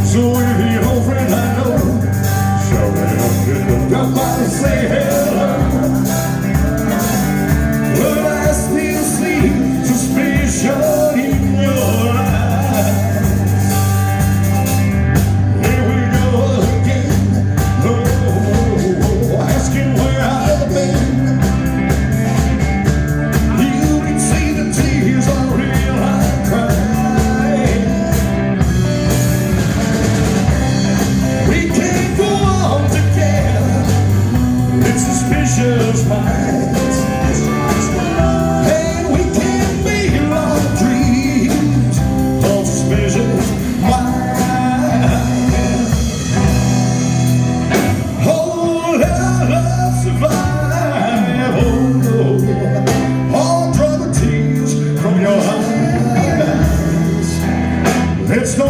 So if you're old friend I know, shout it up to the top and say hello. But I still see suspicion in your eyes. Here we go again, oh, asking where I've been. You can see the tears are real, I'm crying. We can't go on together, it's suspicious minds. And we can't be our dreams of suspicious minds. Oh, love survive, oh no. All drop the tears from your eyes. Let's go